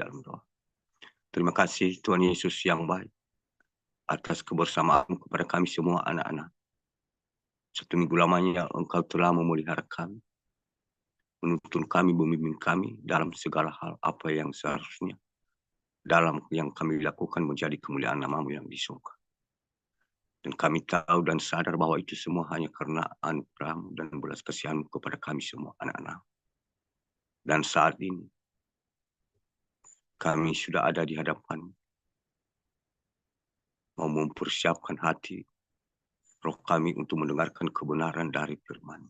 dalam doa. Terima kasih Tuhan Yesus yang baik atas kebersamaan kepada kami semua anak-anak. 1 minggu lamanya Engkau telah memelihara kami, menuntun kami, membimbing kami dalam segala hal apa yang seharusnya dalam yang kami lakukan menjadi kemuliaan nama-Mu yang di surga. Dan kami tahu dan sadar bahwa itu semua hanya karena anugerah-Mu dan belas kasihan-Mu kepada kami semua anak-anak. Dan saat ini kami sudah ada di hadapan, mau mempersiapkan hati roh kami untuk mendengarkan kebenaran dari firman.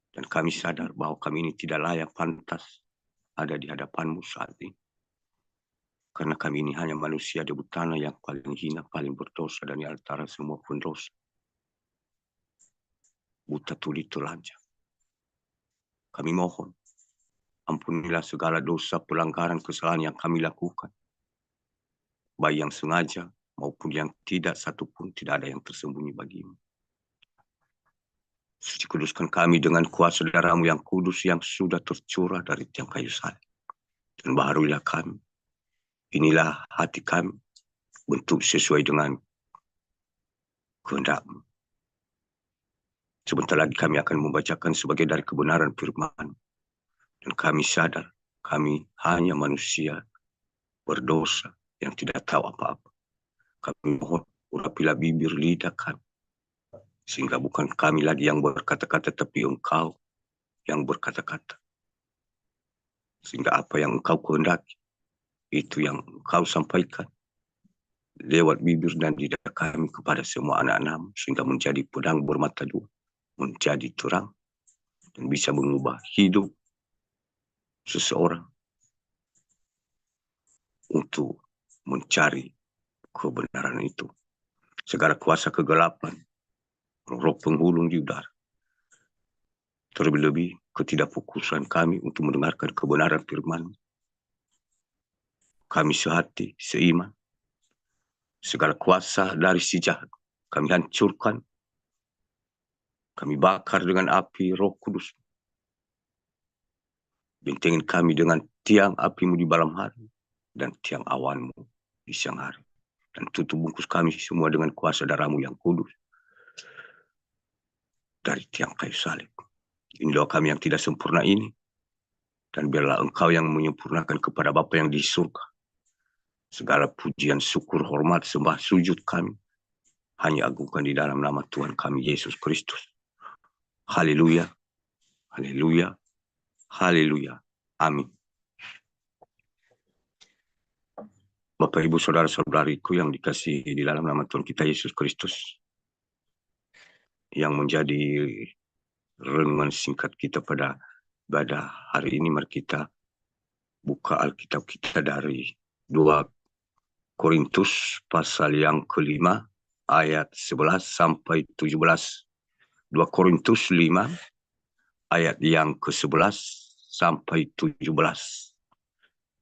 Dan kami sadar bahwa kami ini tidak layak pantas ada di hadapan-Mu saat ini. Karena kami ini hanya manusia debu tanah yang paling hina, paling berdosa dan di antara semua pendosa. Buta tuli telanjang. Kami mohon, ampunilah segala dosa, pelanggaran, kesalahan yang kami lakukan. Baik yang sengaja maupun yang tidak, satupun tidak ada yang tersembunyi bagi-Mu. Suci kuduskan kami dengan kuasa darah-Mu yang kudus yang sudah tercurah dari tiang kayu salib. Dan baharulah kami. Inilah hati kami bentuk sesuai dengan kehendak-Mu. Sebentar lagi kami akan membacakan sebagai dari kebenaran firman. Dan kami sadar kami hanya manusia berdosa yang tidak tahu apa-apa. Kami mohon urapilah bibir lidah kami. Sehingga bukan kami lagi yang berkata-kata, tapi Engkau yang berkata-kata. Sehingga apa yang Engkau kehendaki, itu yang Engkau sampaikan lewat bibir dan lidah kami kepada semua anak-anak-Mu, sehingga menjadi pedang bermata dua, menjadi terang, dan bisa mengubah hidup seseorang untuk mencari kebenaran itu. Segala kuasa kegelapan, roh penghulung di udara, terlebih-lebih ketidakfokusan kami untuk mendengarkan kebenaran firman. Kami sehati, seiman. Segala kuasa dari si jahat kami hancurkan. Kami bakar dengan api Roh Kudus. Bentengin kami dengan tiang api-Mu di malam hari dan tiang awan-Mu di siang hari. Dan tutup bungkus kami semua dengan kuasa darah-Mu yang kudus dari tiang kayu salib. Ini doa kami yang tidak sempurna ini. Dan biarlah Engkau yang menyempurnakan kepada Bapa yang di surga. Segala pujian, syukur, hormat, sembah, sujud kami hanya agungkan di dalam nama Tuhan kami Yesus Kristus. Haleluya, haleluya, haleluya. Amin. Bapak, Ibu, Saudara-saudariku yang dikasihi di dalam nama Tuhan kita Yesus Kristus, yang menjadi renungan singkat kita pada hari ini, mari kita buka Alkitab kita dari 2 Korintus pasal yang kelima ayat 11 sampai 17. 2 Korintus 5 ayat yang ke-11 sampai 17.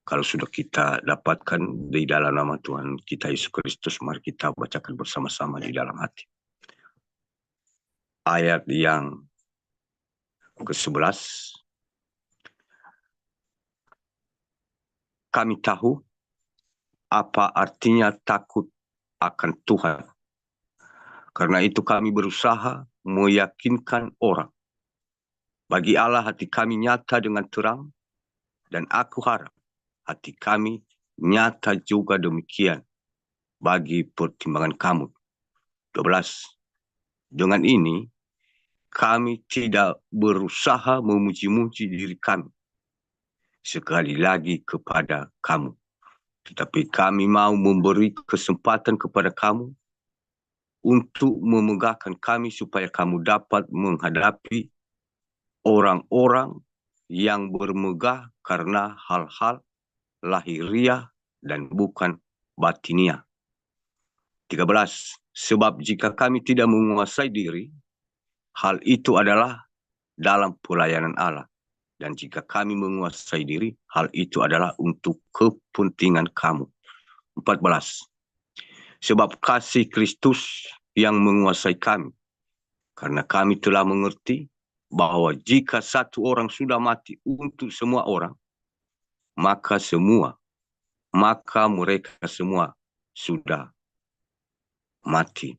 Kalau sudah kita dapatkan di dalam nama Tuhan kita Yesus Kristus, mari kita bacakan bersama-sama di dalam hati. Ayat yang ke-11. Kami tahu apa artinya takut akan Tuhan. Karena itu kami berusaha meyakinkan orang. Bagi Allah hati kami nyata dengan terang, dan aku harap hati kami nyata juga demikian bagi pertimbangan kamu. 12. Dengan ini, kami tidak berusaha memuji-muji diri kami sekali lagi kepada kamu. Tetapi kami mau memberi kesempatan kepada kamu untuk memegahkan kami supaya kamu dapat menghadapi orang-orang yang bermegah karena hal-hal lahiriah dan bukan batiniah. 13. Sebab jika kami tidak menguasai diri, hal itu adalah dalam pelayanan Allah. Dan jika kami menguasai diri, hal itu adalah untuk kepentingan kamu. 14. Sebab kasih Kristus yang menguasai kami. Karena kami telah mengerti bahwa jika satu orang sudah mati untuk semua orang, maka mereka semua sudah mati.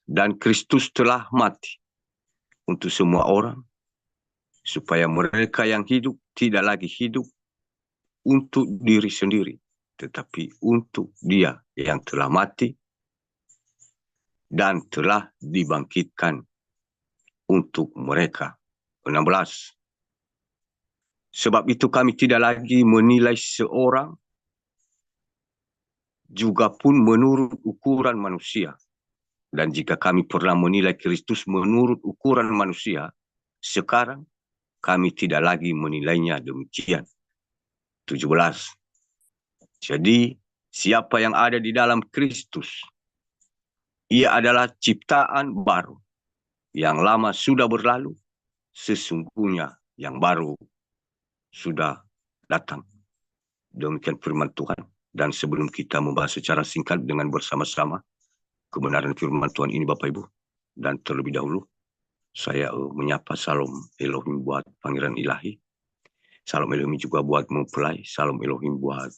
Dan Kristus telah mati untuk semua orang, supaya mereka yang hidup tidak lagi hidup untuk diri sendiri, tetapi untuk Dia yang telah mati dan telah dibangkitkan untuk mereka. 16. Sebab itu kami tidak lagi menilai seorang juga pun menurut ukuran manusia. Dan jika kami pernah menilai Kristus menurut ukuran manusia, sekarang kami tidak lagi menilainya demikian. 17. Jadi, siapa yang ada di dalam Kristus, ia adalah ciptaan baru. Yang lama sudah berlalu, sesungguhnya yang baru sudah datang. Demikian firman Tuhan. Dan sebelum kita membahas secara singkat dengan bersama-sama kebenaran firman Tuhan ini, Bapak Ibu, dan terlebih dahulu saya menyapa salam Elohim buat Pangeran Ilahi, salam Elohim juga buat mempelai, salam Elohim buat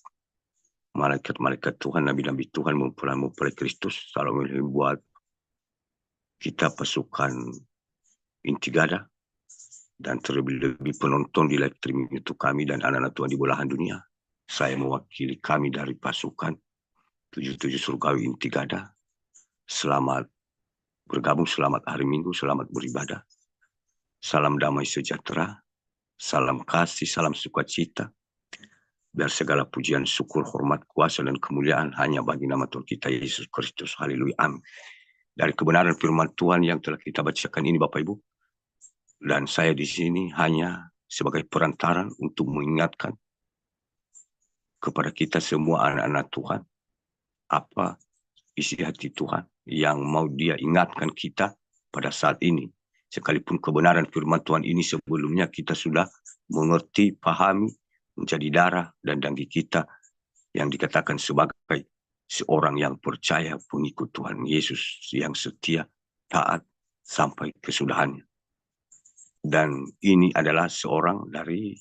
malaikat-malaikat Tuhan, nabi-nabi Tuhan, mempelai Kristus, salam Elohim buat kita pasukan Intigada, dan terlebih-lebih penonton di live streaming YouTube kami dan anak-anak Tuhan di belahan dunia. Saya mewakili kami dari pasukan 77 Surgawi Intigada. Selamat bergabung, selamat hari Minggu, selamat beribadah. Salam damai sejahtera, salam kasih, salam sukacita. Biar segala pujian, syukur, hormat, kuasa, dan kemuliaan hanya bagi nama Tuhan kita Yesus Kristus. Haleluya, amin. Dari kebenaran firman Tuhan yang telah kita bacakan ini, Bapak Ibu, dan saya di sini hanya sebagai perantara untuk mengingatkan kepada kita semua anak-anak Tuhan, apa isi hati Tuhan yang mau Dia ingatkan kita pada saat ini. Sekalipun kebenaran firman Tuhan ini sebelumnya kita sudah mengerti, pahami, menjadi darah dan daging kita yang dikatakan sebagai seorang yang percaya pengikut Tuhan Yesus yang setia, taat sampai kesudahannya. Dan ini adalah seorang dari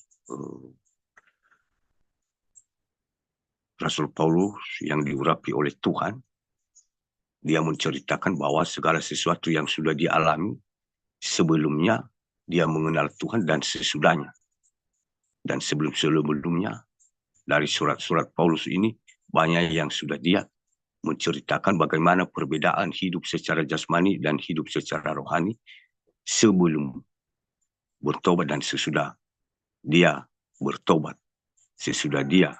Rasul Paulus yang diurapi oleh Tuhan. Dia menceritakan bahwa segala sesuatu yang sudah dialami sebelumnya dia mengenal Tuhan dan sesudahnya. Dan sebelum-sebelumnya dari surat-surat Paulus ini banyak yang sudah dia menceritakan bagaimana perbedaan hidup secara jasmani dan hidup secara rohani sebelum bertobat dan sesudah dia bertobat. Sesudah dia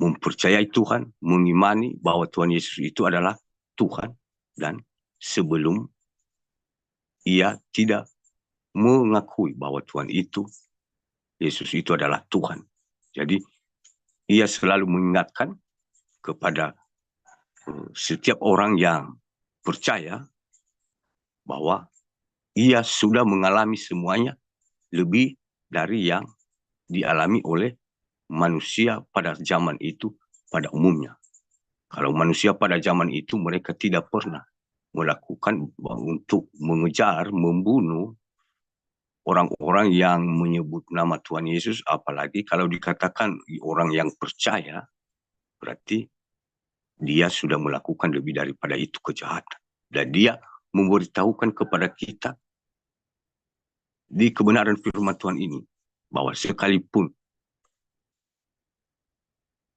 mempercayai Tuhan, mengimani bahwa Tuhan Yesus itu adalah Tuhan, dan sebelum ia tidak mengakui bahwa Tuhan itu, Yesus itu adalah Tuhan. Jadi ia selalu mengingatkan kepada setiap orang yang percaya bahwa ia sudah mengalami semuanya lebih dari yang dialami oleh manusia pada zaman itu pada umumnya. Kalau manusia pada zaman itu mereka tidak pernah melakukan untuk mengejar, membunuh orang-orang yang menyebut nama Tuhan Yesus, apalagi kalau dikatakan orang yang percaya, berarti dia sudah melakukan lebih daripada itu kejahatan. Dan dia memberitahukan kepada kita di kebenaran firman Tuhan ini bahwa sekalipun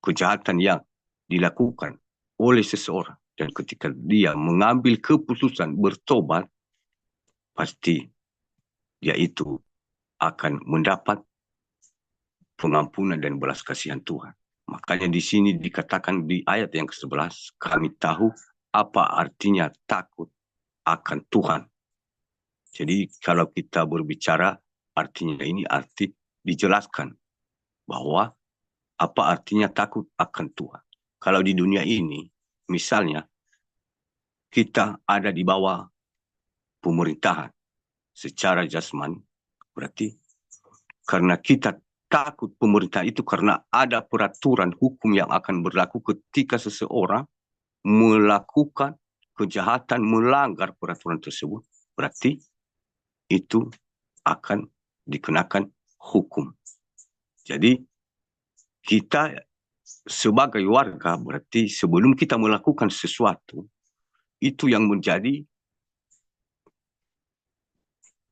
kejahatan yang dilakukan oleh seseorang dan ketika dia mengambil keputusan bertobat, pasti dia itu akan mendapat pengampunan dan belas kasihan Tuhan. Makanya di sini dikatakan di ayat yang ke-11, kami tahu apa artinya takut akan Tuhan. Jadi kalau kita berbicara artinya ini arti dijelaskan bahwa apa artinya takut akan Tuhan. Kalau di dunia ini, misalnya, kita ada di bawah pemerintahan secara jasmani, berarti karena kita takut pemerintah itu karena ada peraturan hukum yang akan berlaku ketika seseorang melakukan kejahatan, melanggar peraturan tersebut, berarti itu akan dikenakan hukum. Jadi kita sebagai warga, berarti sebelum kita melakukan sesuatu, itu yang menjadi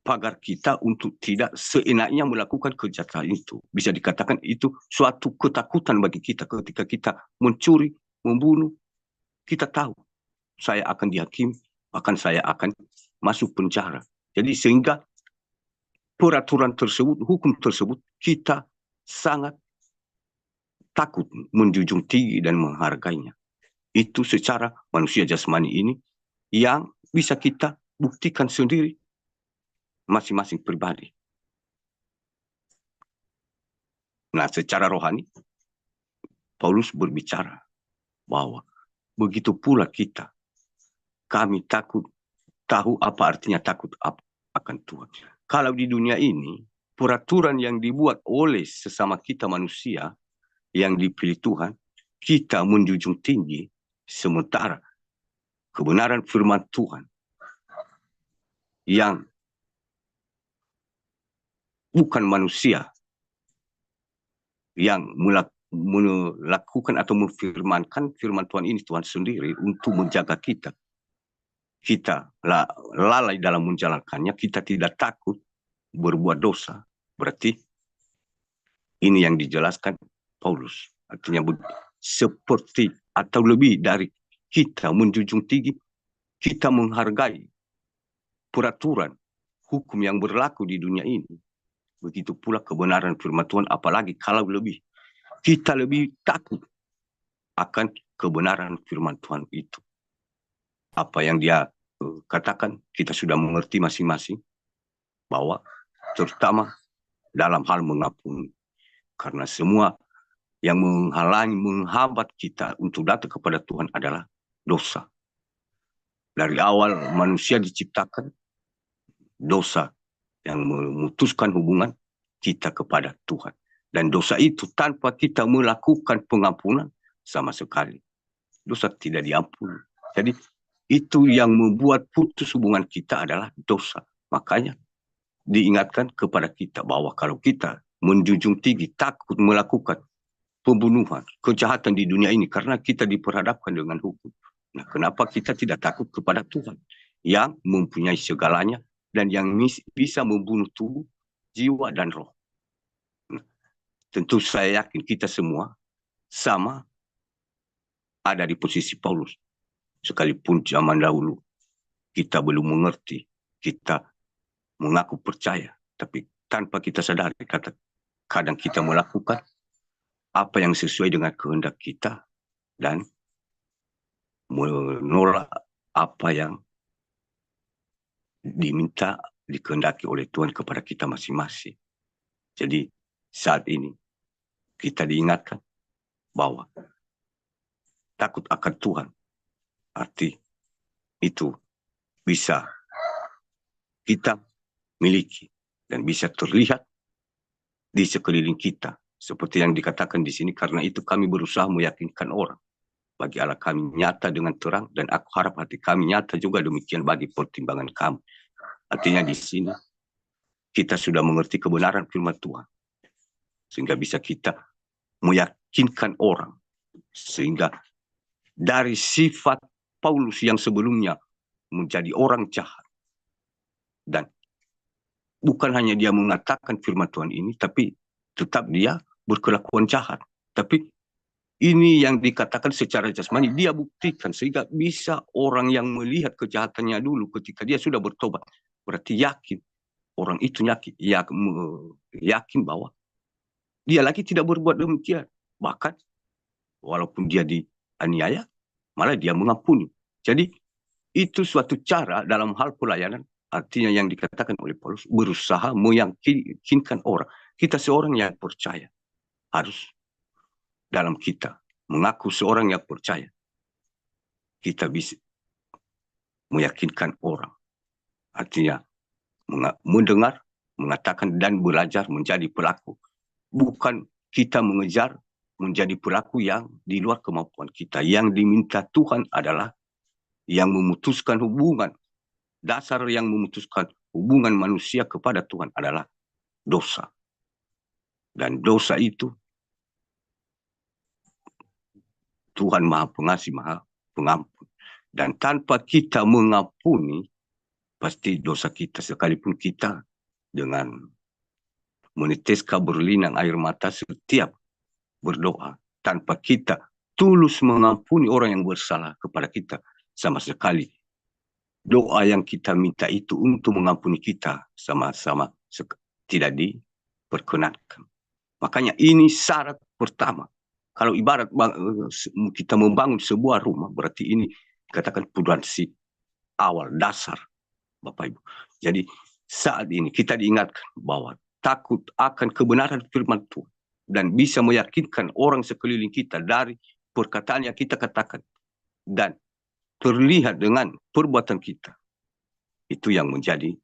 pagar kita untuk tidak seenaknya melakukan kejahatan itu. Bisa dikatakan itu suatu ketakutan bagi kita ketika kita mencuri, membunuh. Kita tahu saya akan dihakimi, bahkan saya akan masuk penjara. Jadi sehingga peraturan tersebut, hukum tersebut, kita sangat takut menjunjung tinggi dan menghargainya. Itu secara manusia jasmani ini yang bisa kita buktikan sendiri masing-masing pribadi. Nah, secara rohani, Paulus berbicara bahwa begitu pula kita, kami takut, tahu apa artinya takut akan Tuhan. Kalau di dunia ini, peraturan yang dibuat oleh sesama kita manusia, yang dipilih Tuhan, kita menjunjung tinggi, sementara kebenaran firman Tuhan yang bukan manusia yang melakukan atau memfirmankan firman Tuhan ini, Tuhan sendiri untuk menjaga kita. Kita lalai dalam menjalankannya, kita tidak takut berbuat dosa. Berarti ini yang dijelaskan Paulus. Artinya seperti atau lebih dari kita menjunjung tinggi, kita menghargai peraturan hukum yang berlaku di dunia ini. Begitu pula kebenaran firman Tuhan, apalagi kalau kita lebih takut akan kebenaran firman Tuhan itu. Apa yang dia katakan, kita sudah mengerti masing-masing, bahwa terutama dalam hal mengampuni. Karena semua yang menghalangi, menghambat kita untuk datang kepada Tuhan adalah dosa. Dari awal manusia diciptakan, dosa yang memutuskan hubungan kita kepada Tuhan. Dan dosa itu tanpa kita melakukan pengampunan sama sekali, dosa tidak diampuni. Jadi itu yang membuat putus hubungan kita adalah dosa. Makanya diingatkan kepada kita bahwa kalau kita menjunjung tinggi, takut melakukan pembunuhan, kejahatan di dunia ini, karena kita diperhadapkan dengan hukum. Nah, kenapa kita tidak takut kepada Tuhan yang mempunyai segalanya dan yang bisa membunuh tubuh, jiwa, dan roh? Nah, tentu saya yakin kita semua sama ada di posisi Paulus. Sekalipun zaman dahulu kita belum mengerti, kita mengaku percaya, tapi tanpa kita sadari, kadang kita melakukan apa yang sesuai dengan kehendak kita dan menolak apa yang diminta, dikehendaki oleh Tuhan kepada kita masing-masing. Jadi saat ini kita diingatkan bahwa takut akan Tuhan, arti itu bisa kita miliki dan bisa terlihat di sekeliling kita. Seperti yang dikatakan di sini, karena itu kami berusaha meyakinkan orang. Bagi Allah kami nyata dengan terang, dan aku harap hati kami nyata juga demikian bagi pertimbangan kami. Artinya di sini kita sudah mengerti kebenaran firman Tuhan, sehingga bisa kita meyakinkan orang. Sehingga dari sifat Paulus yang sebelumnya menjadi orang jahat, dan bukan hanya dia mengatakan firman Tuhan ini, tapi tetap dia berkelakuan jahat. Tapi ini yang dikatakan secara jasmani, dia buktikan sehingga bisa orang yang melihat kejahatannya dulu ketika dia sudah bertobat, berarti yakin, orang itu yakin bahwa dia lagi tidak berbuat demikian. Bahkan walaupun dia dianiaya, malah dia mengampuni. Jadi itu suatu cara dalam hal pelayanan, artinya yang dikatakan oleh Paulus, berusaha meyakinkan orang. Kita seorang yang percaya, harus dalam kita mengaku seorang yang percaya, kita bisa meyakinkan orang. Artinya mendengar, mengatakan, dan belajar menjadi pelaku. Bukan kita mengejar menjadi pelaku yang di luar kemampuan kita. Yang diminta Tuhan adalah yang memutuskan hubungan dasar yang memutuskan hubungan manusia kepada Tuhan adalah dosa. Dan dosa itu Tuhan Maha Pengasih, Maha Pengampun. Dan tanpa kita mengampuni, pasti dosa kita, sekalipun kita dengan meneteskan berlinang air mata setiap berdoa, tanpa kita tulus mengampuni orang yang bersalah kepada kita, sama sekali doa yang kita minta itu untuk mengampuni kita sama-sama tidak diperkenankan. Makanya ini syarat pertama. Kalau ibarat kita membangun sebuah rumah, berarti ini dikatakan pondasi awal, dasar, Bapak Ibu. Jadi saat ini kita diingatkan bahwa takut akan kebenaran firman Tuhan dan bisa meyakinkan orang sekeliling kita dari perkataan yang kita katakan dan terlihat dengan perbuatan kita. Itu yang menjadi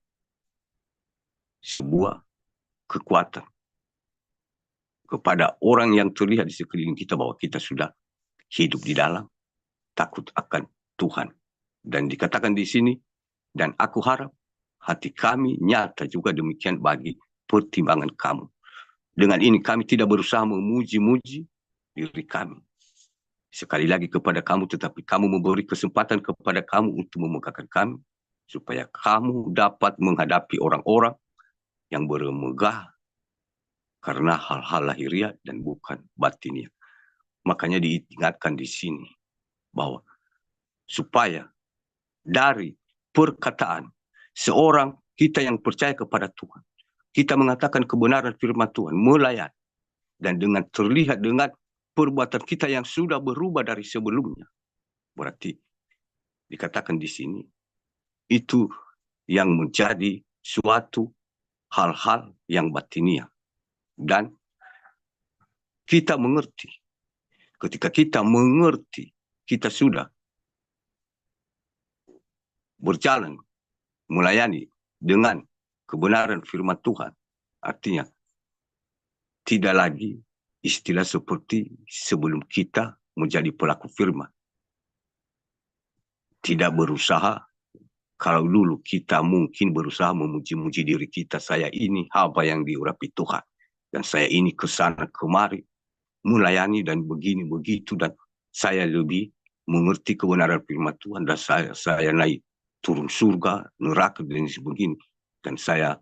sebuah kekuatan kepada orang yang terlihat di sekeliling kita bahwa kita sudah hidup di dalam takut akan Tuhan. Dan dikatakan di sini, dan aku harap hati kami nyata juga demikian bagi pertimbangan kamu. Dengan ini kami tidak berusaha memuji-muji diri kami. Sekali lagi kepada kamu, tetapi kamu memberi kesempatan kepada kamu untuk memegahkan kami, supaya kamu dapat menghadapi orang-orang yang bermegah karena hal-hal lahiriah dan bukan batiniah. Makanya diingatkan di sini bahwa supaya dari perkataan seorang kita yang percaya kepada Tuhan, kita mengatakan kebenaran firman Tuhan, melayani, dan dengan terlihat dengan perbuatan kita yang sudah berubah dari sebelumnya. Berarti dikatakan di sini itu yang menjadi suatu hal-hal yang batiniah. Dan kita mengerti, ketika kita mengerti, kita sudah berjalan, melayani dengan kebenaran firman Tuhan. Artinya, tidak lagi istilah seperti sebelum kita menjadi pelaku firman. Tidak berusaha, kalau dulu kita mungkin berusaha memuji-muji diri kita, saya ini hamba yang diurapi Tuhan. Dan saya ini kesana kemari, melayani dan begini begitu, dan saya lebih mengerti kebenaran firman Tuhan, dan saya naik turun surga, neraka dan sebagainya, dan saya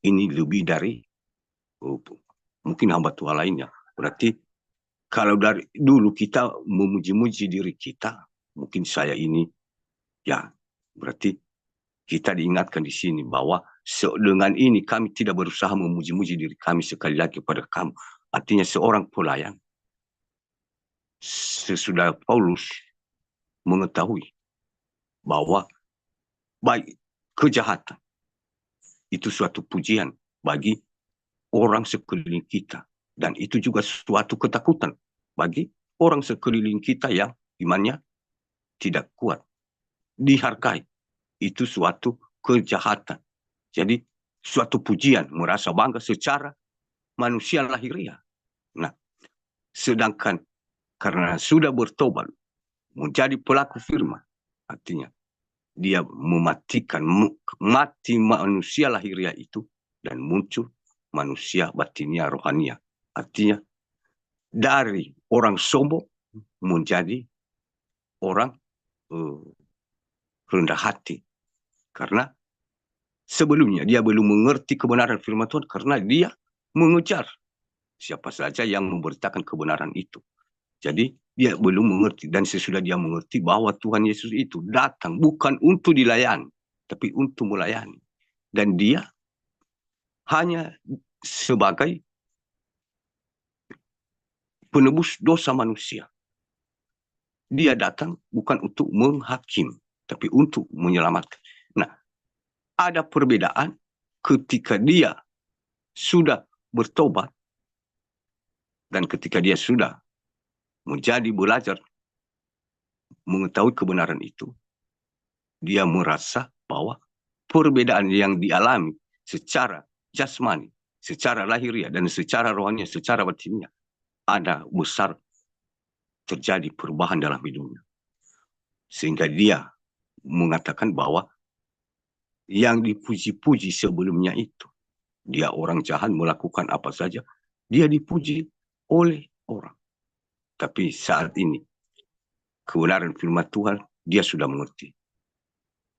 ini lebih dari mungkin hamba Tuhan lainnya. Berarti kalau dari dulu kita memuji-muji diri kita, mungkin saya ini ya, berarti kita diingatkan di sini bahwa dengan ini kami tidak berusaha memuji-muji diri kami sekali lagi kepada kamu. Artinya seorang pelayan sesudah Paulus mengetahui bahwa baik kejahatan itu suatu pujian bagi orang sekeliling kita, dan itu juga suatu ketakutan bagi orang sekeliling kita yang imannya tidak kuat. Dihargai, itu suatu kejahatan. Jadi suatu pujian, merasa bangga secara manusia lahiriah. Nah, sedangkan karena sudah bertobat, menjadi pelaku firman, artinya dia mematikan mati manusia lahiriah itu dan muncul manusia batinia rohania. Artinya dari orang sombong menjadi orang rendah hati. Karena sebelumnya dia belum mengerti kebenaran firman Tuhan, karena dia mengejar siapa saja yang memberitakan kebenaran itu. Jadi dia belum mengerti, dan sesudah dia mengerti bahwa Tuhan Yesus itu datang bukan untuk dilayani, tapi untuk melayani. Dan dia hanya sebagai penebus dosa manusia. Dia datang bukan untuk menghakim, tapi untuk menyelamatkan. Nah, ada perbedaan ketika dia sudah bertobat dan ketika dia sudah menjadi belajar mengetahui kebenaran itu. Dia merasa bahwa perbedaan yang dialami secara jasmani, secara lahiriah, dan secara rohani, secara batinnya, ada besar terjadi perubahan dalam hidupnya. Sehingga dia mengatakan bahwa yang dipuji-puji sebelumnya itu. Dia orang jahat melakukan apa saja, dia dipuji oleh orang. Tapi saat ini, kebenaran firman Tuhan, dia sudah mengerti.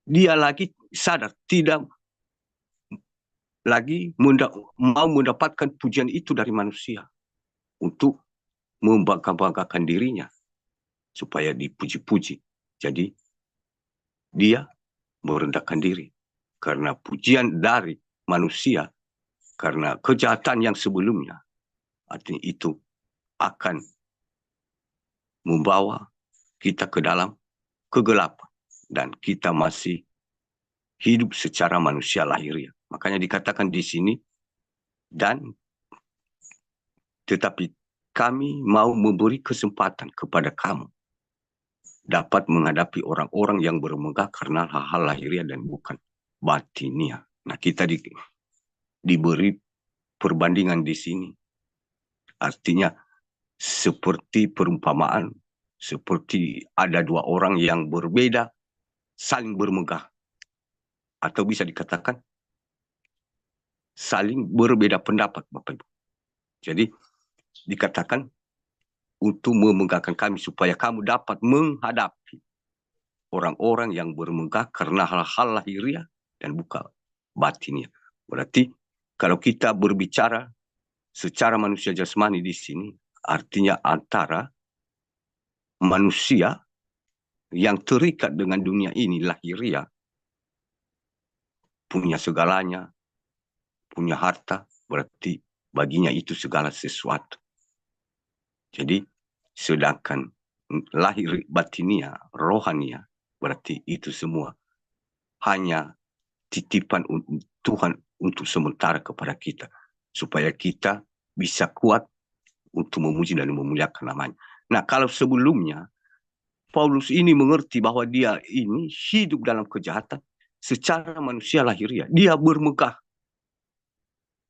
Dia lagi sadar, tidak lagi mau mendapatkan pujian itu dari manusia untuk membangga-banggakan dirinya supaya dipuji-puji. Jadi dia merendahkan diri karena pujian dari manusia, karena kejahatan yang sebelumnya, artinya itu akan membawa kita ke dalam kegelapan dan kita masih hidup secara manusia lahiriah. Makanya dikatakan di sini, dan tetapi kami mau memberi kesempatan kepada kamu dapat menghadapi orang-orang yang bermegah karena hal-hal lahiriah dan bukan batiniah. Nah, kita diberi perbandingan di sini. Artinya seperti perumpamaan, seperti ada dua orang yang berbeda saling bermegah, atau bisa dikatakan saling berbeda pendapat, Bapak Ibu. Jadi dikatakan untuk memegahkan kami supaya kamu dapat menghadapi orang-orang yang bermegah karena hal-hal lahiriah dan bukan batinnya. Berarti kalau kita berbicara secara manusia jasmani di sini, artinya antara manusia yang terikat dengan dunia ini lahiriah, punya segalanya, punya harta, berarti baginya itu segala sesuatu. Jadi sedangkan lahir batinia, rohania, berarti itu semua hanya titipan Tuhan untuk sementara kepada kita, supaya kita bisa kuat untuk memuji dan memuliakan namanya. Nah, kalau sebelumnya Paulus ini mengerti bahwa dia ini hidup dalam kejahatan secara manusia lahiriah, dia bermegah.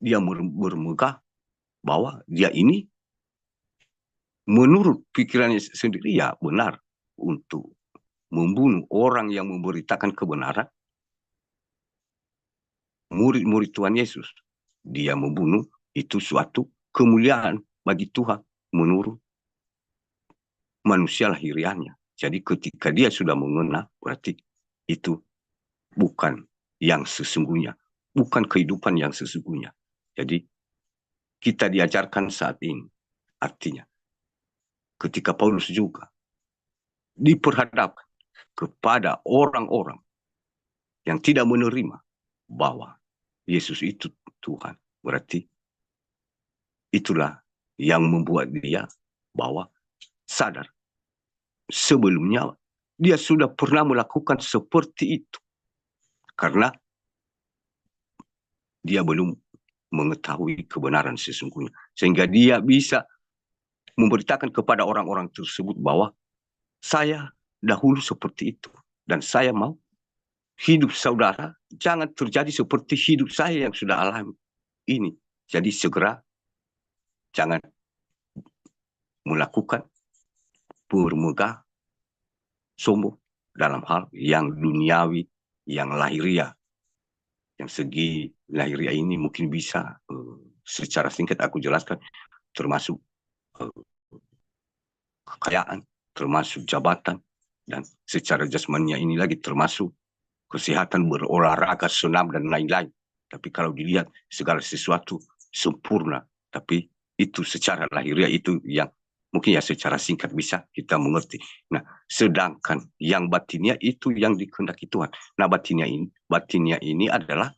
Dia bermegah bahwa dia ini menurut pikirannya sendiri ya benar untuk membunuh orang yang memberitakan kebenaran, murid-murid Tuhan Yesus. Dia membunuh, itu suatu kemuliaan bagi Tuhan menurut manusia lahiriahnya. Jadi ketika dia sudah mengenal, berarti itu bukan yang sesungguhnya, bukan kehidupan yang sesungguhnya. Jadi kita diajarkan saat ini, artinya ketika Paulus juga diperhadapkan kepada orang-orang yang tidak menerima bahwa Yesus itu Tuhan, berarti itulah yang membuat dia bahwa sadar sebelumnya dia sudah pernah melakukan seperti itu karena dia belum mengetahui kebenaran sesungguhnya, sehingga dia bisa memberitakan kepada orang-orang tersebut bahwa saya dahulu seperti itu dan saya mau hidup saudara jangan terjadi seperti hidup saya yang sudah alami ini. Jadi segera jangan melakukan bermegah sombong dalam hal yang duniawi, yang lahiriah. Yang segi lahiriah ini mungkin bisa secara singkat aku jelaskan, termasuk kekayaan, termasuk jabatan, dan secara jasmania ini lagi termasuk kesehatan, berolahraga, senam, dan lain-lain. Tapi kalau dilihat segala sesuatu sempurna, tapi itu secara lahiriah itu yang mungkin ya secara singkat bisa kita mengerti. Nah, sedangkan yang batinnya itu yang dikehendaki Tuhan. Nah, batinnya ini adalah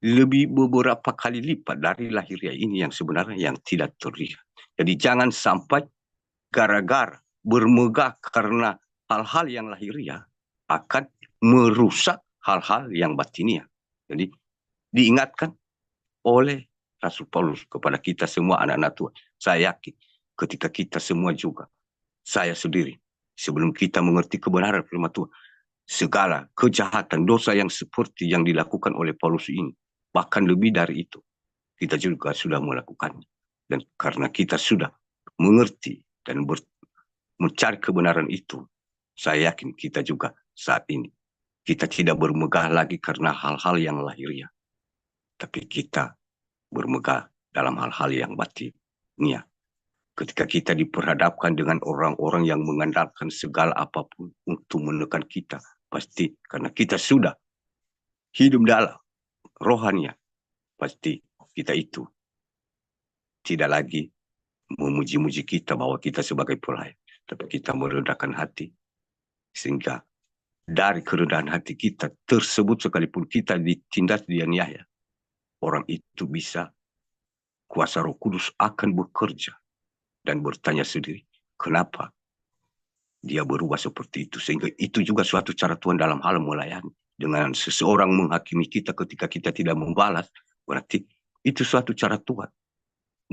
lebih beberapa kali lipat dari lahiriah ini yang sebenarnya yang tidak terlihat. Jadi jangan sampai gara-gara bermegah karena hal-hal yang lahiriah akan merusak hal-hal yang batiniah. Jadi diingatkan oleh Rasul Paulus kepada kita semua anak-anak Tuhan. Saya yakin ketika kita semua juga, saya sendiri, sebelum kita mengerti kebenaran firman Tuhan, segala kejahatan, dosa yang seperti yang dilakukan oleh Paulus ini, bahkan lebih dari itu, kita juga sudah melakukannya. Dan karena kita sudah mengerti dan mencari kebenaran itu, saya yakin kita juga saat ini Kita tidak bermegah lagi karena hal-hal yang lahiriah, tapi kita bermegah dalam hal-hal yang batiniah. Ketika kita diperhadapkan dengan orang-orang yang mengandalkan segala apapun untuk menekan kita, pasti karena kita sudah hidup dalam rohania, pasti kita itu tidak lagi memuji-muji kita bahwa kita sebagai pelayan, tapi kita merendahkan hati, sehingga dari kerendahan hati kita tersebut, sekalipun kita ditindas dianiaya, orang itu bisa, kuasa Roh Kudus akan bekerja dan bertanya sendiri, kenapa dia berubah seperti itu. Sehingga itu juga suatu cara Tuhan dalam hal melayani. Dengan seseorang menghakimi kita ketika kita tidak membalas, berarti itu suatu cara Tuhan.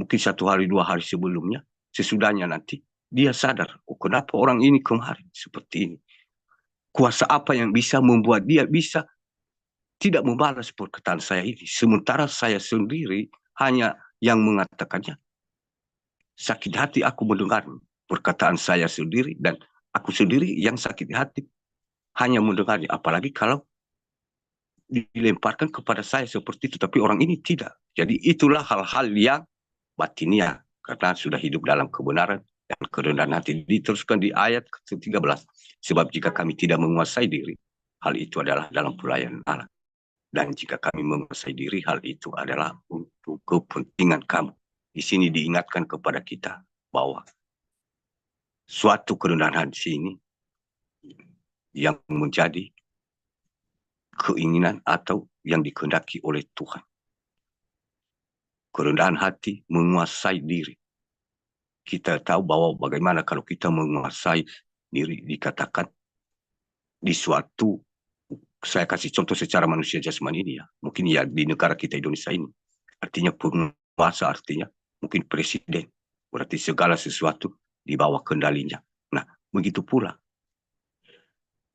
Mungkin 1 hari 2 hari sebelumnya, sesudahnya nanti dia sadar, oh kenapa orang ini kemarin seperti ini. Kuasa apa yang bisa membuat dia bisa tidak membalas perkataan saya ini. Sementara saya sendiri hanya yang mengatakannya. Sakit hati aku mendengar perkataan saya sendiri, dan aku sendiri yang sakit hati hanya mendengarnya. Apalagi kalau dilemparkan kepada saya seperti itu, tapi orang ini tidak. Jadi itulah hal-hal yang batinia, karena sudah hidup dalam kebenaran dan kerendahan hati. Diteruskan di ayat ke-13. Sebab jika kami tidak menguasai diri, hal itu adalah dalam pelayanan Allah. Dan jika kami menguasai diri, hal itu adalah untuk kepentingan kamu. Di sini diingatkan kepada kita bahwa suatu kerendahan hati ini yang menjadi keinginan atau yang dikehendaki oleh Tuhan. Kerendahan hati menguasai diri. Kita tahu bahwa bagaimana kalau kita menguasai diri, dikatakan di suatu, saya kasih contoh secara manusia jasmani ini ya, mungkin ya di negara kita Indonesia ini, artinya penguasa, artinya mungkin presiden, berarti segala sesuatu di bawah kendalinya. Nah, begitu pula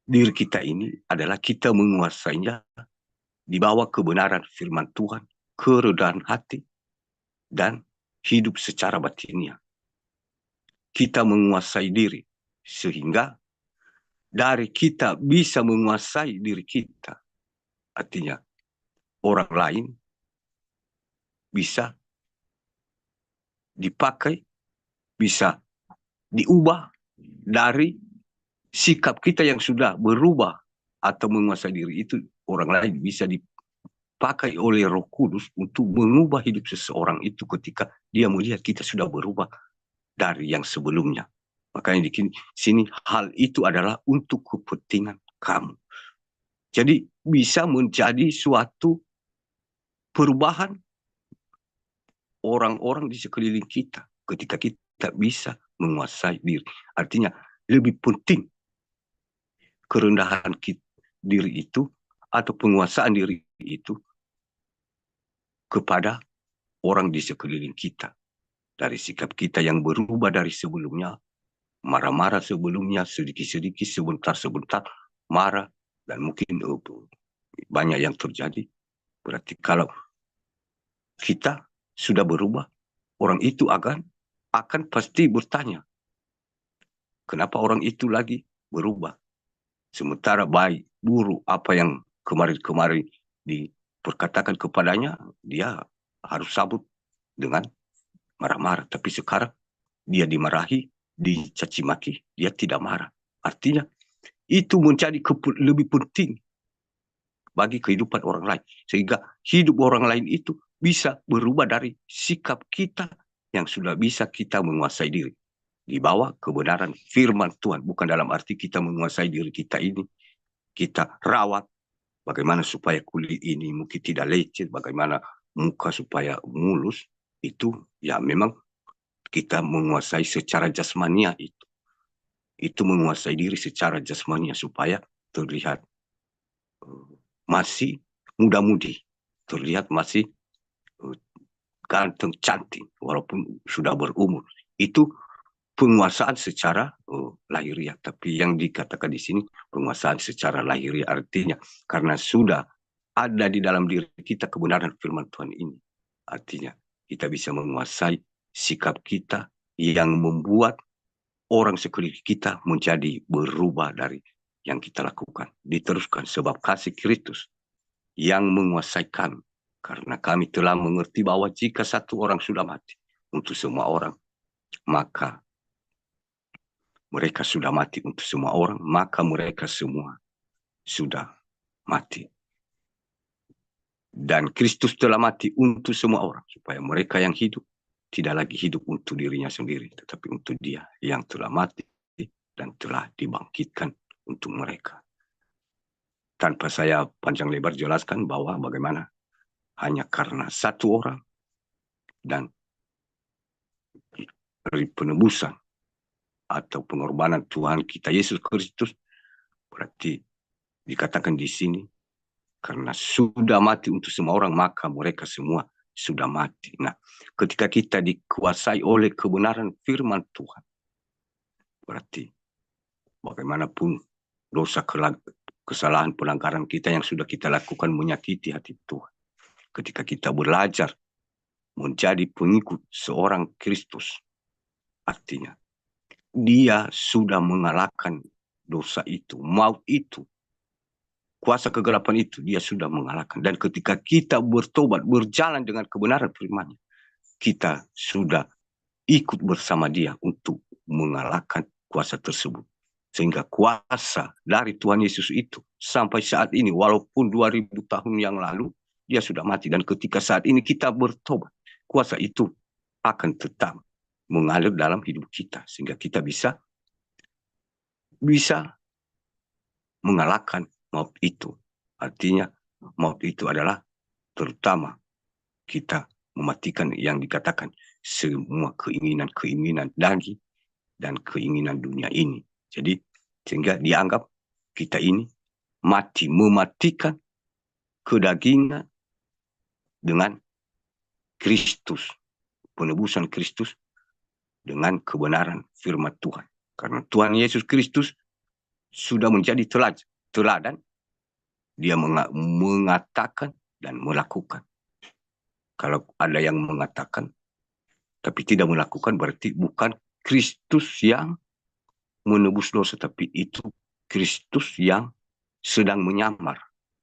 diri kita ini adalah kita menguasainya di bawah kebenaran firman Tuhan, kerendahan hati, dan hidup secara batinnya. Kita menguasai diri, sehingga dari kita bisa menguasai diri kita. Artinya, orang lain bisa dipakai, bisa diubah dari sikap kita yang sudah berubah atau menguasai diri itu. Orang lain bisa dipakai oleh Roh Kudus untuk mengubah hidup seseorang itu ketika dia melihat kita sudah berubah dari yang sebelumnya. Makanya di sini hal itu adalah untuk kepentingan kamu. Jadi bisa menjadi suatu perubahan orang-orang di sekeliling kita ketika kita bisa menguasai diri. Artinya lebih penting kerendahan diri itu atau penguasaan diri itu kepada orang di sekeliling kita. Dari sikap kita yang berubah dari sebelumnya, marah-marah sebelumnya, sedikit-sedikit, sebentar-sebentar marah, dan mungkin banyak yang terjadi. Berarti kalau kita sudah berubah, orang itu akan pasti bertanya, kenapa orang itu lagi berubah? Sementara baik, buruk, apa yang kemarin-kemarin diperkatakan kepadanya, dia harus sabut dengan marah-marah. Tapi sekarang dia dimarahi, dicaci maki, dia tidak marah. Artinya itu menjadi lebih penting bagi kehidupan orang lain. Sehingga hidup orang lain itu bisa berubah dari sikap kita yang sudah bisa kita menguasai diri. Di bawah kebenaran firman Tuhan. Bukan dalam arti kita menguasai diri kita ini. Kita rawat bagaimana supaya kulit ini mungkin tidak lecet, bagaimana muka supaya mulus. Itu ya memang kita menguasai secara jasmania itu. Itu menguasai diri secara jasmania supaya terlihat masih muda-mudi, terlihat masih ganteng, cantik, walaupun sudah berumur. Itu penguasaan secara lahiriah. Tapi yang dikatakan di sini penguasaan secara lahiriah artinya karena sudah ada di dalam diri kita kebenaran firman Tuhan ini. Artinya kita bisa menguasai sikap kita yang membuat orang sekeliling kita menjadi berubah dari yang kita lakukan. Diteruskan sebab kasih Kristus yang menguasai kami. Karena kami telah mengerti bahwa jika satu orang sudah mati untuk semua orang, maka mereka sudah mati untuk semua orang, maka mereka semua sudah mati. Dan Kristus telah mati untuk semua orang, supaya mereka yang hidup tidak lagi hidup untuk dirinya sendiri, tetapi untuk Dia yang telah mati dan telah dibangkitkan untuk mereka. Tanpa saya panjang lebar jelaskan bahwa bagaimana hanya karena satu orang dan dari penebusan atau pengorbanan Tuhan kita Yesus Kristus, berarti dikatakan di sini karena sudah mati untuk semua orang, maka mereka semua sudah mati. Nah, ketika kita dikuasai oleh kebenaran firman Tuhan, berarti bagaimanapun dosa, kesalahan, pelanggaran kita yang sudah kita lakukan menyakiti hati Tuhan. Ketika kita belajar menjadi pengikut seorang Kristus, artinya Dia sudah mengalahkan dosa itu, maut itu, kuasa kegelapan itu, Dia sudah mengalahkan. Dan ketika kita bertobat, berjalan dengan kebenaran firman-Nya, kita sudah ikut bersama Dia untuk mengalahkan kuasa tersebut. Sehingga kuasa dari Tuhan Yesus itu sampai saat ini, walaupun 2000 tahun yang lalu, Dia sudah mati. Dan ketika saat ini kita bertobat, kuasa itu akan tetap mengalir dalam hidup kita. Sehingga kita bisa mengalahkan maut itu. Artinya maut itu adalah terutama kita mematikan yang dikatakan semua keinginan-keinginan daging dan keinginan dunia ini. Jadi sehingga dianggap kita ini mati, mematikan kedagingan dengan Kristus, penebusan Kristus dengan kebenaran firman Tuhan. Karena Tuhan Yesus Kristus sudah menjadi teladan, Dia mengatakan dan melakukan. Kalau ada yang mengatakan tapi tidak melakukan, berarti bukan Kristus yang menebus dosa, tapi itu Kristus yang sedang menyamar.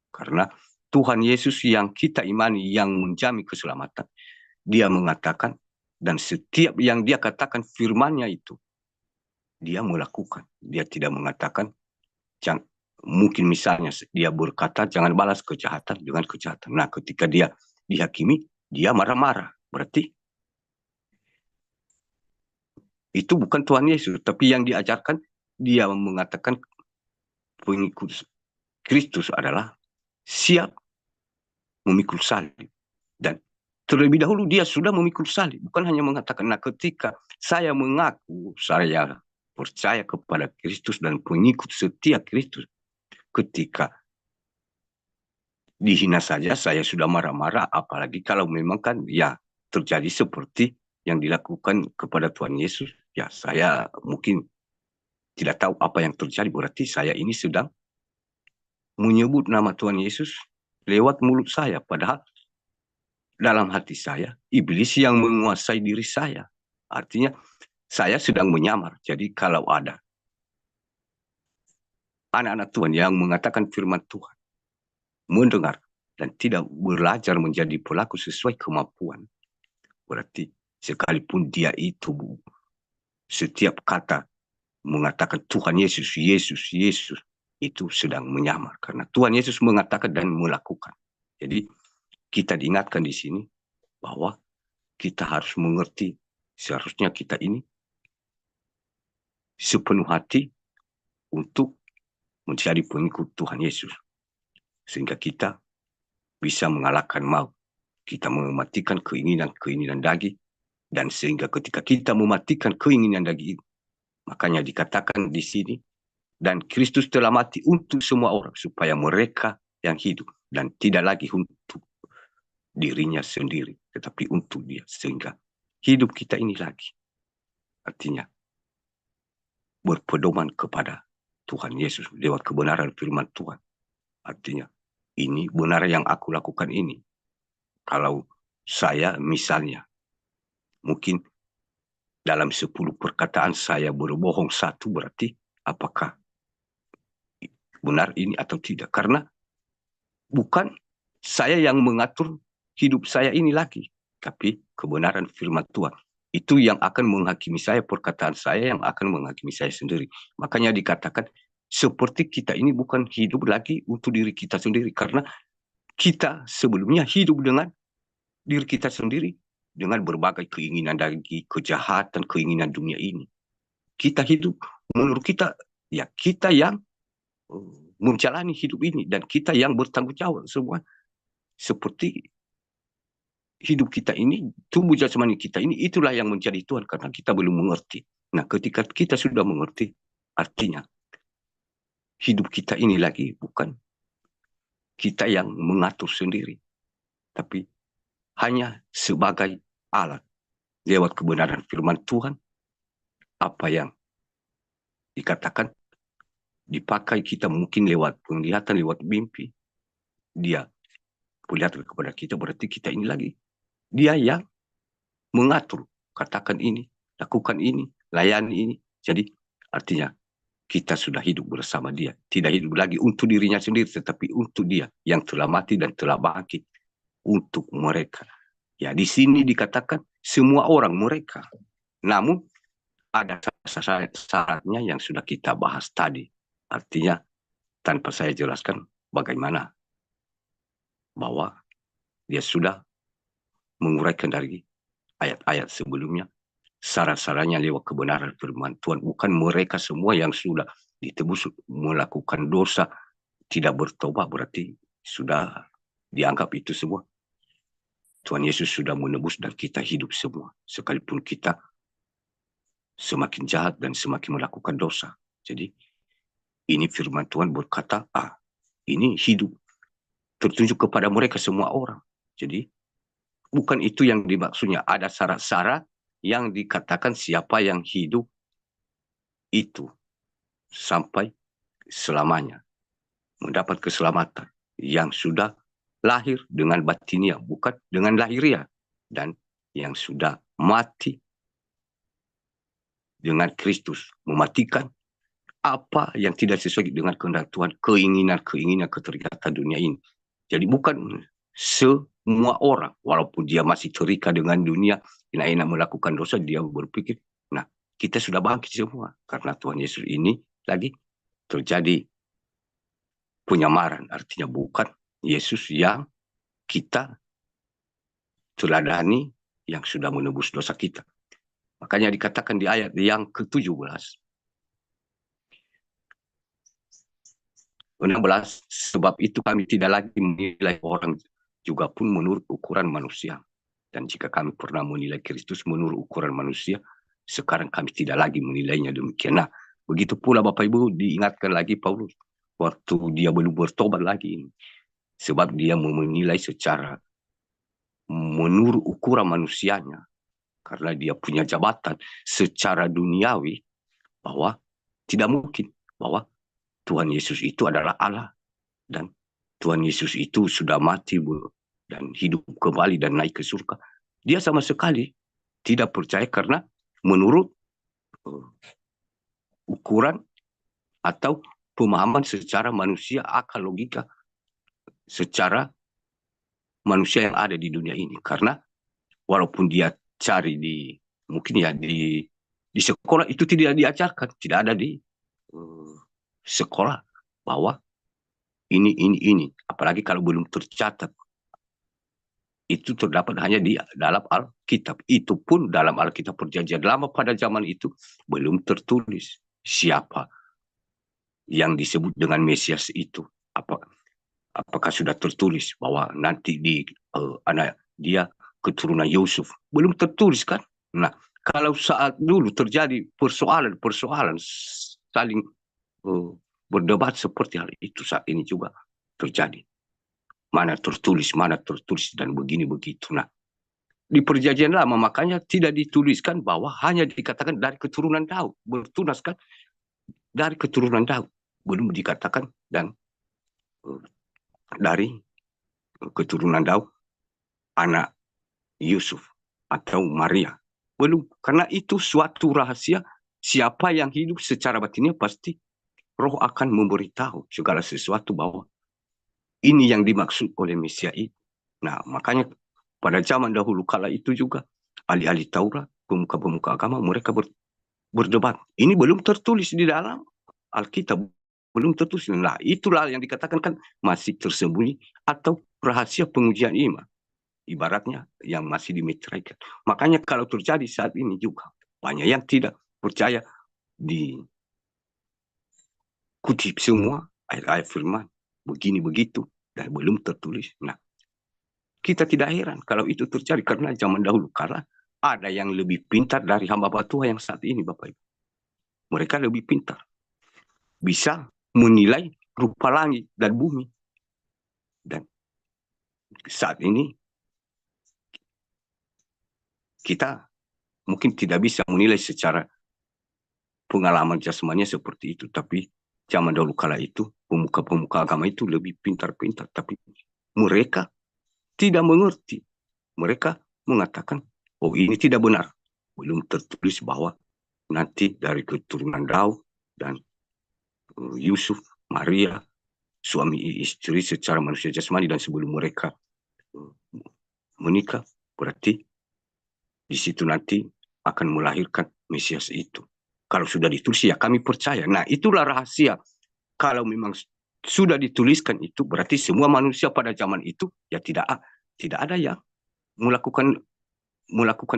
Karena Tuhan Yesus yang kita imani, yang menjamin keselamatan, Dia mengatakan, dan setiap yang Dia katakan firman-Nya itu, Dia melakukan. Dia tidak mengatakan, mungkin misalnya Dia berkata, jangan balas kejahatan dengan kejahatan. Nah, ketika Dia dihakimi, Dia marah-marah. Berarti itu bukan Tuhan Yesus, tapi yang diajarkan, Dia mengatakan pengikut Kristus adalah siap memikul salib. Dan terlebih dahulu Dia sudah memikul salib. Bukan hanya mengatakan, nah ketika saya mengaku, saya percaya kepada Kristus dan pengikut setia Kristus, ketika dihina saja saya sudah marah-marah, apalagi kalau memang kan ya terjadi seperti yang dilakukan kepada Tuhan Yesus, ya saya mungkin tidak tahu apa yang terjadi, berarti saya ini sedang menyebut nama Tuhan Yesus lewat mulut saya, padahal dalam hati saya iblis yang menguasai diri saya. Artinya saya sedang menyamar. Jadi kalau ada anak-anak Tuhan yang mengatakan firman Tuhan, mendengar dan tidak belajar menjadi pelaku sesuai kemampuan, berarti sekalipun dia itu setiap kata mengatakan Tuhan Yesus, Yesus, Yesus, itu sedang menyamar. Karena Tuhan Yesus mengatakan dan melakukan. Jadi kita diingatkan di sini bahwa kita harus mengerti, seharusnya kita ini sepenuh hati untuk menjadi pengikut Tuhan Yesus. Sehingga kita bisa mengalahkan maut. Kita mematikan keinginan-keinginan daging. Dan sehingga ketika kita mematikan keinginan daging, makanya dikatakan di sini, dan Kristus telah mati untuk semua orang, supaya mereka yang hidup, dan tidak lagi untuk dirinya sendiri, tetapi untuk Dia. Sehingga hidup kita ini lagi, artinya berpedoman kepada Tuhan Yesus lewat kebenaran firman Tuhan. Artinya ini benar yang aku lakukan ini. Kalau saya misalnya mungkin dalam 10 perkataan saya berbohong satu, berarti apakah benar ini atau tidak. Karena bukan saya yang mengatur hidup saya ini lagi, tapi kebenaran firman Tuhan. Itu yang akan menghakimi saya, perkataan saya yang akan menghakimi saya sendiri. Makanya dikatakan, seperti kita ini bukan hidup lagi untuk diri kita sendiri. Karena kita sebelumnya hidup dengan diri kita sendiri, dengan berbagai keinginan dari kejahatan, keinginan dunia ini. Kita hidup, menurut kita, ya kita yang menjalani hidup ini, dan kita yang bertanggung jawab semua. Seperti hidup kita ini, tubuh jasmani kita ini, itulah yang menjadi Tuhan, karena kita belum mengerti. Nah, ketika kita sudah mengerti, artinya hidup kita ini lagi bukan kita yang mengatur sendiri, tapi hanya sebagai alat lewat kebenaran firman Tuhan. Apa yang dikatakan dipakai kita mungkin lewat penglihatan, lewat mimpi. Dia perlihatkan kepada kita, berarti kita ini lagi. Dia yang mengatur, katakan ini, lakukan ini, layani ini. Jadi artinya kita sudah hidup bersama dia. Tidak hidup lagi untuk dirinya sendiri, tetapi untuk dia yang telah mati dan telah bangkit untuk mereka. Ya, di sini dikatakan semua orang mereka. Namun ada syaratnya yang sudah kita bahas tadi. Artinya tanpa saya jelaskan bagaimana, bahwa dia sudah menguraikan dari ayat-ayat sebelumnya, syarat-syaratnya lewat kebenaran firman Tuhan. Bukan mereka semua yang sudah ditebus melakukan dosa, tidak bertobat, berarti sudah dianggap itu semua. Tuhan Yesus sudah menebus dan kita hidup semua. Sekalipun kita semakin jahat dan semakin melakukan dosa. Jadi ini firman Tuhan berkata, ini hidup tertunjuk kepada mereka semua orang. Jadi bukan itu yang dimaksudnya. Ada syarat-syarat yang dikatakan siapa yang hidup itu sampai selamanya mendapat keselamatan, yang sudah lahir dengan batinia, bukan dengan lahiria, dan yang sudah mati dengan Kristus, mematikan apa yang tidak sesuai dengan kehendak Tuhan, keinginan keterikatan dunia ini. Jadi bukan semua orang, walaupun dia masih terikat dengan dunia, enak-enak melakukan dosa, dia berpikir, nah kita sudah bangkit semua. Karena Tuhan Yesus ini lagi terjadi penyamaran, artinya bukan Yesus yang kita teladani, yang sudah menebus dosa kita. Makanya dikatakan di ayat yang ke-17, 16, sebab itu kami tidak lagi menilai orang juga pun menurut ukuran manusia. Dan jika kami pernah menilai Kristus menurut ukuran manusia, sekarang kami tidak lagi menilainya demikian. Nah, begitu pula Bapak Ibu, diingatkan lagi Paulus, waktu dia belum bertobat lagi. Sebab dia menilai secara menurut ukuran manusianya. Karena dia punya jabatan secara duniawi, bahwa tidak mungkin bahwa Tuhan Yesus itu adalah Allah, dan Tuhan Yesus itu sudah mati dan hidup kembali dan naik ke surga. Dia sama sekali tidak percaya, karena menurut ukuran atau pemahaman secara manusia, akal logika secara manusia yang ada di dunia ini. Karena walaupun dia cari mungkin ya di sekolah, itu tidak diajarkan, tidak ada di sekolah bahwa ini. Apalagi kalau belum tercatat. Itu terdapat hanya di dalam Alkitab. Itu pun dalam Alkitab Perjanjian Lama pada zaman itu belum tertulis siapa yang disebut dengan Mesias itu. Apakah sudah tertulis bahwa nanti anak dia keturunan Yusuf? Belum tertulis kan? Nah, kalau saat dulu terjadi persoalan saling berdebat seperti hal itu, saat ini juga terjadi. Mana tertulis, dan begini begitu. Nah, di Perjanjian Lama makanya tidak dituliskan bahwa hanya dikatakan dari keturunan Daud, bertunaskan dari keturunan Daud, belum dikatakan dan dari keturunan Daud anak Yusuf atau Maria, belum. Karena itu suatu rahasia, siapa yang hidup secara batinnya pasti Roh akan memberitahu segala sesuatu bahwa ini yang dimaksud oleh Mesia itu. Nah, makanya pada zaman dahulu kala itu juga ahli-ahli Taurat, pemuka-pemuka agama, mereka berdebat. Ini belum tertulis di dalam Alkitab, belum tertulis. Nah, itulah yang dikatakan kan masih tersembunyi atau rahasia pengujian iman. Ibaratnya yang masih dimeteraikan. Makanya kalau terjadi saat ini juga, banyak yang tidak percaya dikutip semua ayat-ayat firman. Begini begitu dan belum tertulis. Nah, kita tidak heran kalau itu terjadi karena zaman dahulu kala ada yang lebih pintar dari hamba Tuhan yang saat ini, Bapak Ibu. Mereka lebih pintar. Bisa menilai rupa langit dan bumi. Dan saat ini kita mungkin tidak bisa menilai secara pengalaman jasmaninya seperti itu. Tapi zaman dahulu kala itu, pemuka-pemuka agama itu lebih pintar-pintar. Tapi mereka tidak mengerti. Mereka mengatakan, oh ini tidak benar. Belum tertulis bahwa nanti dari keturunan Daud dan Yusuf, Maria, suami istri secara manusia jasmani, dan sebelum mereka menikah, berarti di situ nanti akan melahirkan Mesias itu. Kalau sudah ditulis, ya kami percaya. Nah, itulah rahasia. Kalau memang sudah dituliskan itu, berarti semua manusia pada zaman itu, ya tidak ada yang melakukan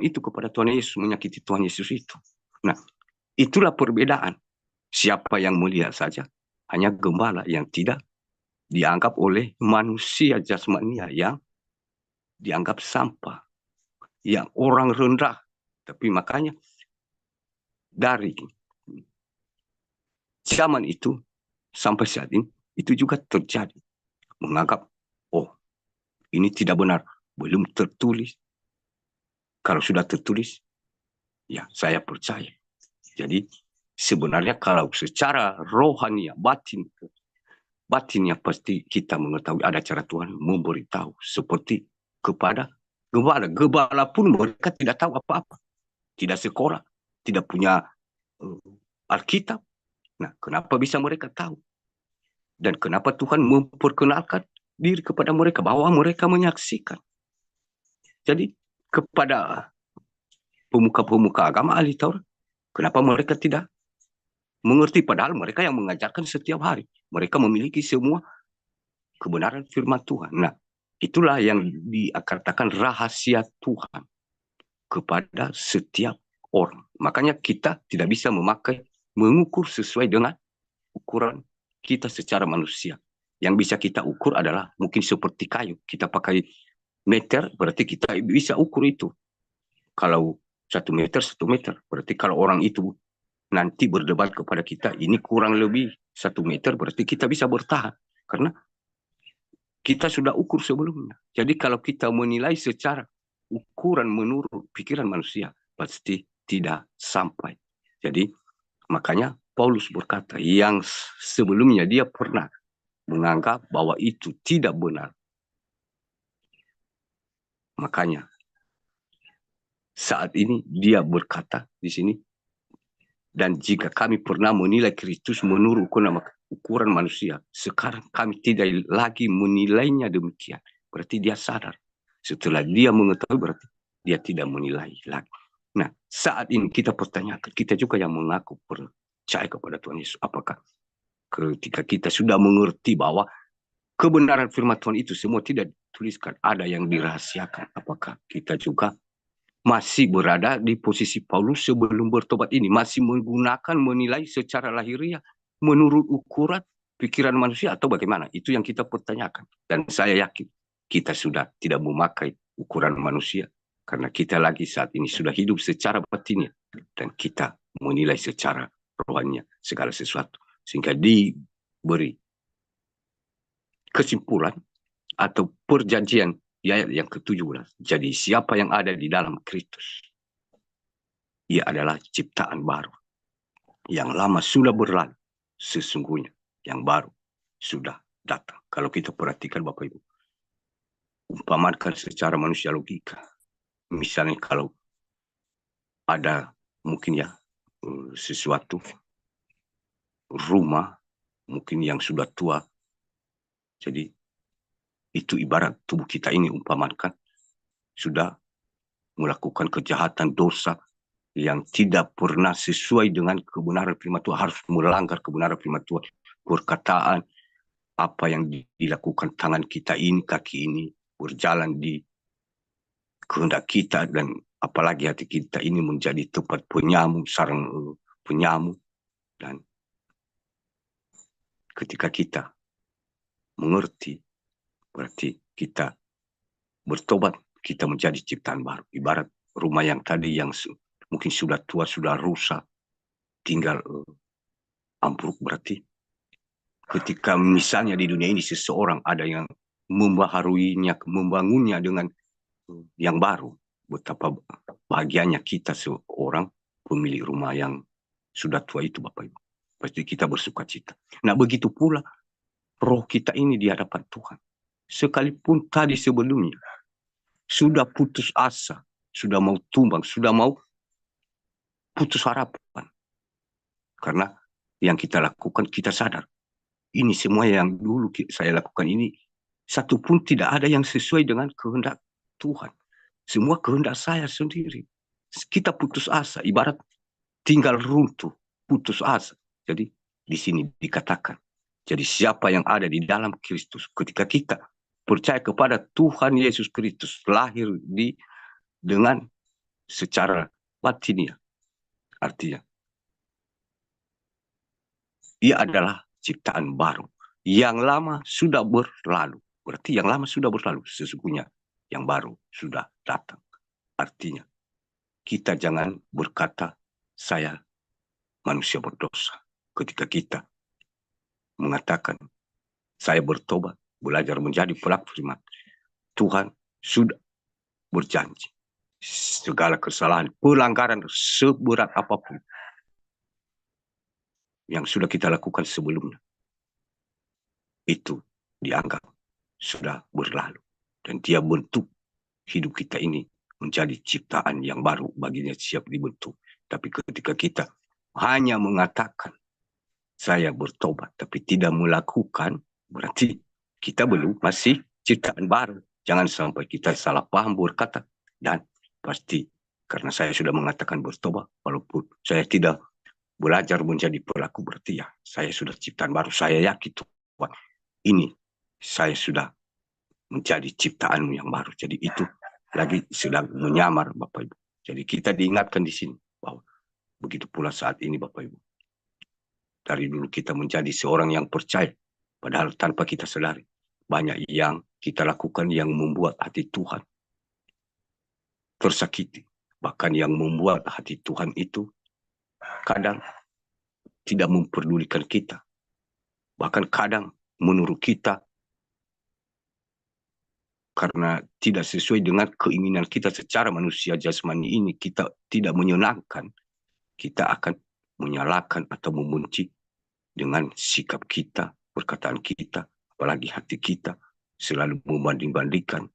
itu kepada Tuhan Yesus, menyakiti Tuhan Yesus itu. Nah, itulah perbedaan. Siapa yang mulia saja, hanya gembala yang tidak dianggap oleh manusia jasmania yang dianggap sampah, yang orang rendah. Tapi makanya dari zaman itu sampai saat ini, itu juga terjadi. Menganggap, oh ini tidak benar, belum tertulis. Kalau sudah tertulis, ya saya percaya. Jadi sebenarnya kalau secara rohani, batinnya pasti kita mengetahui ada cara Tuhan memberitahu. Seperti kepada gembala. Gembala pun mereka tidak tahu apa-apa. Tidak sekolah, tidak punya Alkitab. Nah, kenapa bisa mereka tahu? Dan kenapa Tuhan memperkenalkan diri kepada mereka bahwa mereka menyaksikan. Jadi kepada pemuka-pemuka agama ahli Taurat, kenapa mereka tidak mengerti? Padahal mereka yang mengajarkan setiap hari. Mereka memiliki semua kebenaran firman Tuhan. Nah, itulah yang dikatakan rahasia Tuhan kepada setiap orang. Makanya kita tidak bisa mengukur sesuai dengan ukuran kita secara manusia. Yang bisa kita ukur adalah mungkin seperti kayu. Kita pakai meter, berarti kita bisa ukur itu. Kalau 1 meter, 1 meter. Berarti kalau orang itu nanti berdebat kepada kita, ini kurang lebih 1 meter, berarti kita bisa bertahan. Karena kita sudah ukur sebelumnya. Jadi kalau kita menilai secara ukuran menurut pikiran manusia, pasti tidak sampai. Jadi makanya Paulus berkata, yang sebelumnya dia pernah menganggap bahwa itu tidak benar. Makanya saat ini dia berkata di sini, dan jika kami pernah menilai Kristus menurut ukuran manusia, sekarang kami tidak lagi menilainya demikian. Berarti dia sadar. Setelah dia mengetahui, berarti dia tidak menilai lagi. Nah, saat ini kita pertanyakan, kita juga yang mengaku percaya kepada Tuhan Yesus, apakah ketika kita sudah mengerti bahwa kebenaran firman Tuhan itu semua tidak dituliskan, ada yang dirahasiakan, apakah kita juga masih berada di posisi Paulus sebelum bertobat ini, masih menggunakan menilai secara lahiriah menurut ukuran pikiran manusia atau bagaimana? Itu yang kita pertanyakan. Dan saya yakin kita sudah tidak memakai ukuran manusia karena kita lagi saat ini sudah hidup secara batinnya dan kita menilai secara rohaninya segala sesuatu, sehingga diberi kesimpulan atau perjanjian di ayat yang ke-17. Jadi siapa yang ada di dalam Kristus, ia adalah ciptaan baru. Yang lama sudah berlalu, sesungguhnya yang baru sudah datang. Kalau kita perhatikan Bapak Ibu, umpamakan secara manusia logika. Misalnya kalau ada mungkin ya sesuatu rumah mungkin yang sudah tua. Jadi itu ibarat tubuh kita ini umpamakan sudah melakukan kejahatan dosa yang tidak pernah sesuai dengan kebenaran firman Tuhan, harus melanggar kebenaran firman Tuhan. Perkataan apa yang dilakukan tangan kita ini, kaki ini, berjalan di kehendak kita, dan apalagi hati kita ini menjadi tempat penyamu, sarang penyamu. Dan ketika kita mengerti, berarti kita bertobat, kita menjadi ciptaan baru. Ibarat rumah yang tadi yang mungkin sudah tua, sudah rusak, tinggal ambruk. Berarti ketika misalnya di dunia ini seseorang ada yang membaharuinya, membangunnya dengan yang baru, betapa bahagianya kita seorang pemilik rumah yang sudah tua itu, Bapak Ibu. Pasti kita bersuka cita. Nah, begitu pula roh kita ini di hadapan Tuhan. Sekalipun tadi sebelumnya sudah putus asa, sudah mau tumbang, sudah mau putus harapan. Karena yang kita lakukan, kita sadar, ini semua yang dulu saya lakukan ini, satu pun tidak ada yang sesuai dengan kehendak Tuhan. Semua kehendak saya sendiri. Kita putus asa, ibarat tinggal runtuh, putus asa. Jadi di sini dikatakan, jadi siapa yang ada di dalam Kristus, ketika kita percaya kepada Tuhan Yesus Kristus, lahir dengan secara batiniah, artinya ia adalah ciptaan baru. Yang lama sudah berlalu. Berarti yang lama sudah berlalu. Sesungguhnya yang baru sudah datang. Artinya kita jangan berkata saya manusia berdosa. Ketika kita mengatakan saya bertobat, belajar menjadi pelaku firman, Tuhan sudah berjanji segala kesalahan, pelanggaran seberat apapun yang sudah kita lakukan sebelumnya, itu dianggap sudah berlalu. Dan dia bentuk hidup kita ini menjadi ciptaan yang baru, baginya siap dibentuk. Tapi ketika kita hanya mengatakan saya bertobat tapi tidak melakukan, berarti kita belum masih ciptaan baru. Jangan sampai kita salah paham berkata, dan pasti karena saya sudah mengatakan bertobat, walaupun saya tidak belajar menjadi pelaku, berarti ya saya sudah ciptaan baru. Saya yakin Tuhan, ini saya sudah menjadi ciptaanmu yang baru. Jadi itu lagi sedang menyamar, Bapak Ibu. Jadi kita diingatkan di sini bahwa begitu pula saat ini, Bapak Ibu. Dari dulu kita menjadi seorang yang percaya, padahal tanpa kita sadari banyak yang kita lakukan yang membuat hati Tuhan tersakiti. Bahkan yang membuat hati Tuhan itu kadang tidak memperdulikan kita. Bahkan kadang menurut kita, karena tidak sesuai dengan keinginan kita secara manusia jasmani ini, kita tidak menyenangkan, kita akan menyalahkan atau membenci dengan sikap kita, perkataan kita, apalagi hati kita, selalu membanding-bandingkan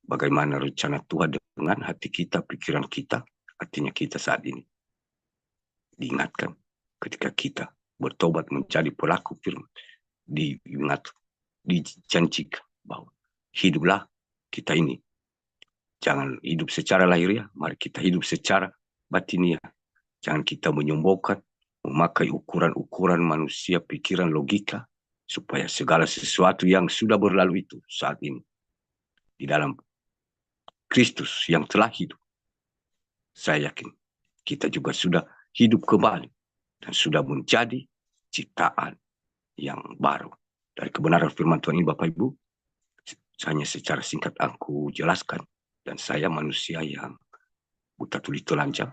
bagaimana rencana Tuhan dengan hati kita, pikiran kita. Artinya kita saat ini diingatkan ketika kita bertobat menjadi pelaku firman, dijanjikan bahwa hiduplah kita ini. Jangan hidup secara lahiriah, mari kita hidup secara batiniah. Jangan kita menyombongkan, memakai ukuran-ukuran manusia, pikiran, logika, supaya segala sesuatu yang sudah berlalu itu saat ini di dalam Kristus yang telah hidup, saya yakin kita juga sudah hidup kembali dan sudah menjadi ciptaan yang baru. Dari kebenaran firman Tuhan ini, Bapak Ibu, hanya secara singkat aku jelaskan. Dan saya manusia yang buta tuli telanjang,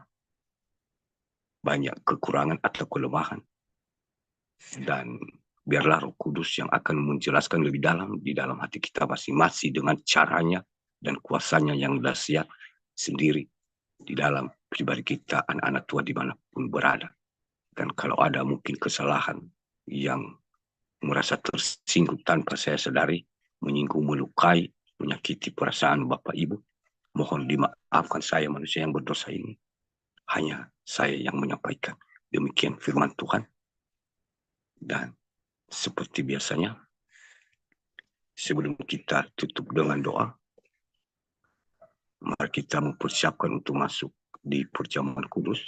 banyak kekurangan atau kelemahan. Dan biarlah Roh Kudus yang akan menjelaskan lebih dalam di dalam hati kita masing-masing dengan caranya dan kuasanya yang dahsyat sendiri di dalam pribadi kita, anak-anak Tuhan dimanapun berada. Dan kalau ada mungkin kesalahan yang merasa tersinggung tanpa saya sadari, menyinggung, melukai, menyakiti perasaan Bapak Ibu, mohon dimaafkan saya manusia yang berdosa ini. Hanya saya yang menyampaikan demikian firman Tuhan. Dan Seperti biasanya, sebelum kita tutup dengan doa, mari kita mempersiapkan untuk masuk di perjamuan kudus.